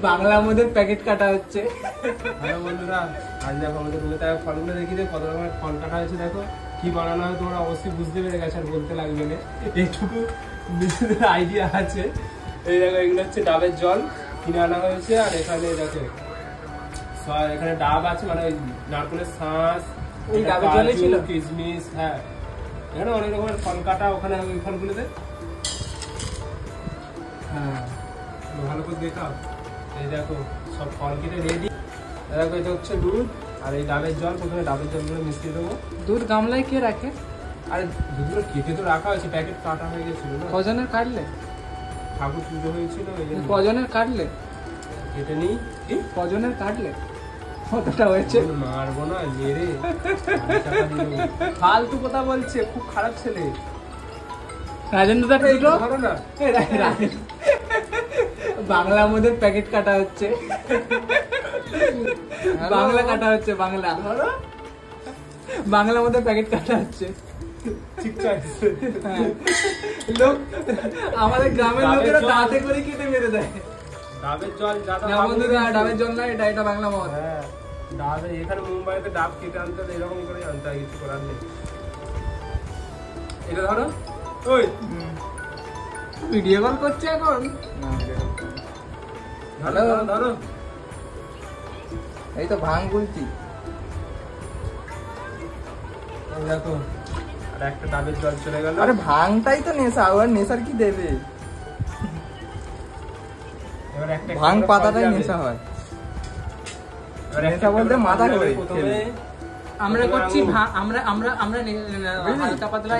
বাংলার মধ্যে প্যাকেট কাটা হচ্ছে। হ্যাঁ বন্ধুরা, আজ দেখো আমাদের রুমে তাই ফলগুলো দেখি যে কত রকমের ফল কাটা হয়েছে। দেখো কি বানানো হয় তোমরা অবশ্যই বুঝতে পেরে গেছো, আর বলতে লাগবে না, এইটুকু নিজেদের আইডিয়া আছে। এই দেখো এগুলো হচ্ছে ডাবের জল কিনে আনা হয়েছে। আর এখানে দেখো এখানে ডাব আছে, মানে ওই নারকেলের শাঁস, ওই ডাবের জলে ছিল কিশমিশ। হ্যাঁ এখানে অনেক রকমের ফল কাটা ওখানে ওই ফলগুলোতে। হ্যাঁ ভালো করে দেখাও। এই দেখো সব ফল কেটে রেডি। দেখো এটা হচ্ছে দুধ আর এই ডাবের জল। প্রথমে ডাবের জলগুলো মিশিয়ে দেবো। দুধ গামলায় কে রাখে? আরে দুধগুলো কেটে তো রাখা হয়েছে, প্যাকেট কাটা হয়ে গেছিল না। কজনের কাটলে? ঠাকুর পুজো হয়েছিল এই জন্য। কজনের কাটলে? কেটে নিই। কি কজনের কাটলে? কতটা হয়েছে? মারবো না মেরে, ফালতু কথা বলছে, খুব খারাপ ছেলে। রাজেন্দ্র দা দুটো ধরো না। বাংলার মধ্যে প্যাকেট কাটা হচ্ছে। বাংলা কাটা হচ্ছে, বাংলা বাংলার মধ্যে প্যাকেট কাটা হচ্ছে। লোক আমাদের গ্রামের লোকেরা দাঁতে করে কেটে মেরে দেয়। ডাবের জল বন্ধুরা, ডাবের জল না এটা, এটা বাংলা মদ। হ্যাঁ ডাবে, এখানে মুম্বাইতে ডাব কেটে আনতে এরকম করে আনতে হয়, কিছু করার নেই। এটা ধরো। ওই ভিডিও কল করছে এখন। ধরো ধরো। এই তো ভাঙ বলছি। দেখো আর একটা ডাবের জল চলে গেল। আরে ভাঙটাই তো নেশা, আর নেশার কি দেবে? এবার একটা ভাঙ পাতাটাই নেশা হয়। নেশা বলতে মাথা করে আমরা করছি। আমরা আমরা আমরা হালকা পাতলা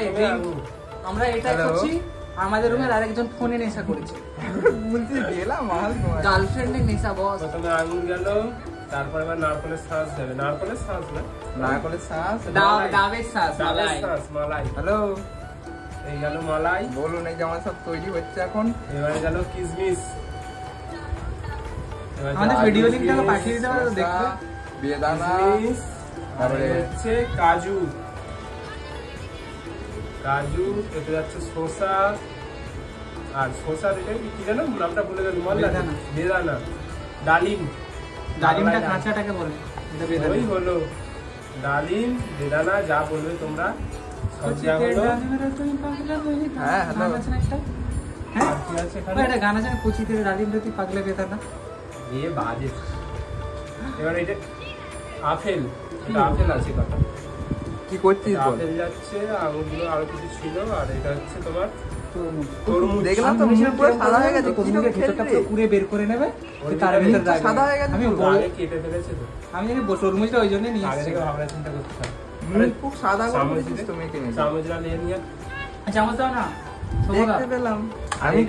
আমরা এটা করছি। আমাদের রুমের আরেকজন ফোনে নেশা করেছে। বলছি গেলাম মাল গার্লফ্রেন্ডের নেশা বস। প্রথমে আঙুর গেল, তারপর এবার নারকেলের শাঁস যাবে। নারকেলের শাঁস না, নারকেলের শাঁস, ডাবের শাঁস, মালাই। হ্যালো, এই গেল মালাই। বলুন এই যে আমার সব তৈরি হচ্ছে এখন। এবারে গেল কিশমিশ। আমাদের ভিডিও লিংকটা পাঠিয়ে দিতে পারো দেখতে। বেদানা, তারপরে হচ্ছে কাজু। কাজু কেটে যাচ্ছে, শসা। আর শসা এটা কি জানো নামটা ভুলে গেল। বেদানা, ডালিম। ডালিমটা কাঁচাটাকে বলে, এটা বেদানা। ওই হলো ডালিম, বেদানা, যা বলবে তোমরা সব যা হলো। হ্যাঁ হ্যালো, আছে একটা। হ্যাঁ কি আছে এখানে? এটা গান আছে, কুচিতে ডালিম রতি পাগলে বেদানা। এ বাজে। এবার এটা আপেল, এটা আপেল আছে কথা। কি করছিস বল? আপেল যাচ্ছে, আঙুরগুলো আরো কিছু ছিল। আর এটা হচ্ছে তোমার তরমুজ। দেখলাম তো মিশন পুরো সাদা হয়ে গেছে। তরমুজের ভিতরটা পুরো বের করে নেবে, তার ভিতর রাখবে। সাদা হয়ে গেছে। আমি আগে কেটে ফেলেছে তো। আমি জানি তরমুজটা ওই জন্য নিয়ে আগে এসেছি। থেকে ভাবনা চিন্তা করতে হবে। আরে খুব সাদা করে দিছিস তুমি কিনে। চামচটা নিয়ে নিয়ে। চামচ দাও না। দেখতে পেলাম। আমি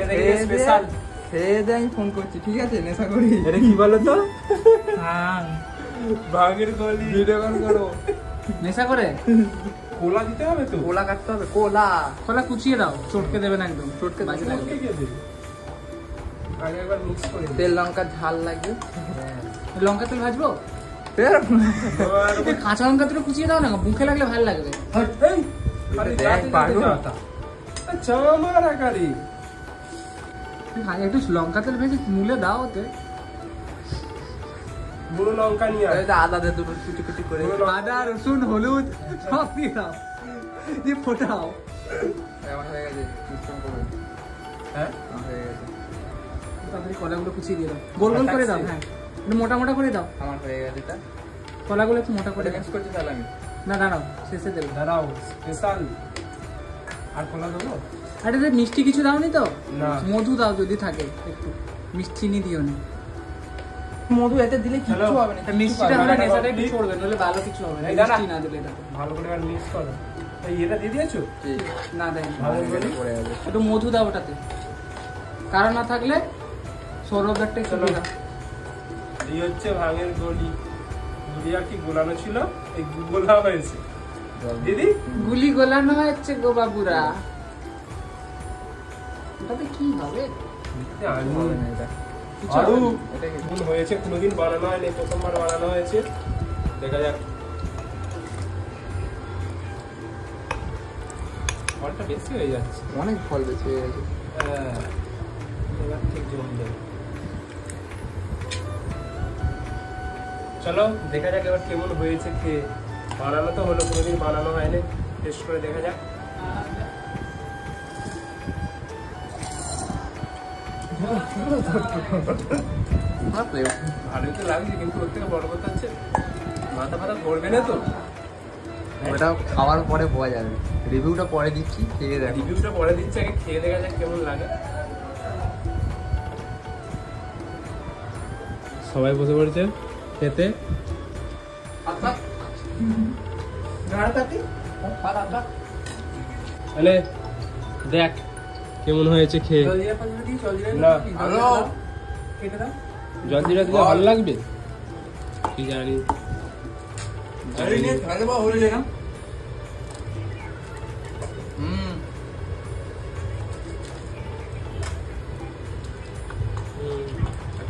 স্পেশাল খেয়ে দিয়ে আমি ফোন করছি, ঠিক আছে? নেশা করি। এটা কি বলো তো? হ্যাঁ ভাগের গলি। ভিডিও কল করো। নেশা করে কোলা দিতে হবে তো। কোলা কাটতে হবে। কোলা কোলা কুচিয়ে দাও, চটকে দেবে না একদম। চটকে বাজে লাগবে। আগে একবার মিক্স করে তেল লঙ্কা ঝাল লাগবে। লঙ্কা তেল ভাজবো। কাঁচা লঙ্কা তেল কুচিয়ে দাও না, মুখে লাগলে ভালো লাগবে। একটু লঙ্কা তেল ভেজে মুলে দাও ওতে। বুড়ো লঙ্কা নিয়ে আদা দে দুটো কুচি কুচি করে। আদা রসুন হলুদ সব দিয়ে দাও, দিয়ে ফোটাও। এমন হয়ে গেছে, মিশ্রণ করবে। হ্যাঁ হয়ে গেছে। তাড়াতাড়ি কলাগুলো কুচিয়ে দিয়ে দাও, গোল গোল করে দাও। হ্যাঁ একটু মোটা মোটা করে দাও। আমার হয়ে গেছে এটা। কলাগুলো একটু মোটা করে মিক্স করছি তাহলে আমি। না দাঁড়াও, শেষে দেবো। দাঁড়াও, স্পেশাল। আর কলা দেবো? আরে মিষ্টি কিছু দাও নি তো? মধু দাও যদি থাকে একটু, মিষ্টি চিনি দিও না। মধু এতে দিলে কিছু হবে না। মিষ্টিটা হলে নেশাটা একটু ছড়বে, নলে ভালো কিছু হবে না। মিষ্টি না দিলে এটা ভালো করে আর মিক্স করো। এই এটা দিয়ে দিয়েছো? না দেন, ভালো করে পড়ে যাবে। একটু মধু দাও ওটাতে, কারণ না থাকলে সরবদারটা একটু দাও। এই হচ্ছে ভাঙের গলি। গুলি আর কি গোলানো ছিল, এই গোলা হয়েছে। দিদি গুলি গোলানো হচ্ছে গো বাবুরা। ওটাতে কি হবে? হয়েছে, কোনোদিন বানানো হয়নি, প্রথমবার বানানো হয়েছে। দেখা যাক। ফলটা বেশি হয়ে যাচ্ছে, অনেক ফল বেশি হয়ে গেছে। এবার ঠিক জমবে। চলো দেখা যাক এবার কেমন হয়েছে খেয়ে। বানানো তো হলো, কোনোদিন বানানো হয়নি, টেস্ট করে দেখা যাক। ভালোই তো লাগছে, কিন্তু ওর থেকে বড় কথা হচ্ছে মাথা ফাথা ধরবে না তো। ওটা খাওয়ার পরে বোঝা যাবে, রিভিউটা পরে দিচ্ছি, খেয়ে দেখো। রিভিউটা পরে দিচ্ছে, আগে খেয়ে দেখা যাক কেমন লাগে। সবাই বসে পড়েছে খেতে। তাহলে দেখ কেমন হয়েছে খেয়ে। না জল জিরা দিলে ভালো লাগবে কি জানি।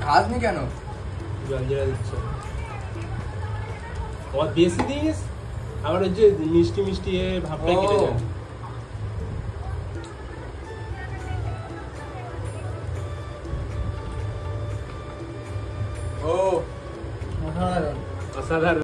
খাসনি কেন? জল জিরা দিচ্ছে বেশি দিস, আবার ওই যে মিষ্টি মিষ্টি ভাবটা কেটে যায়। ও অসাধারণ।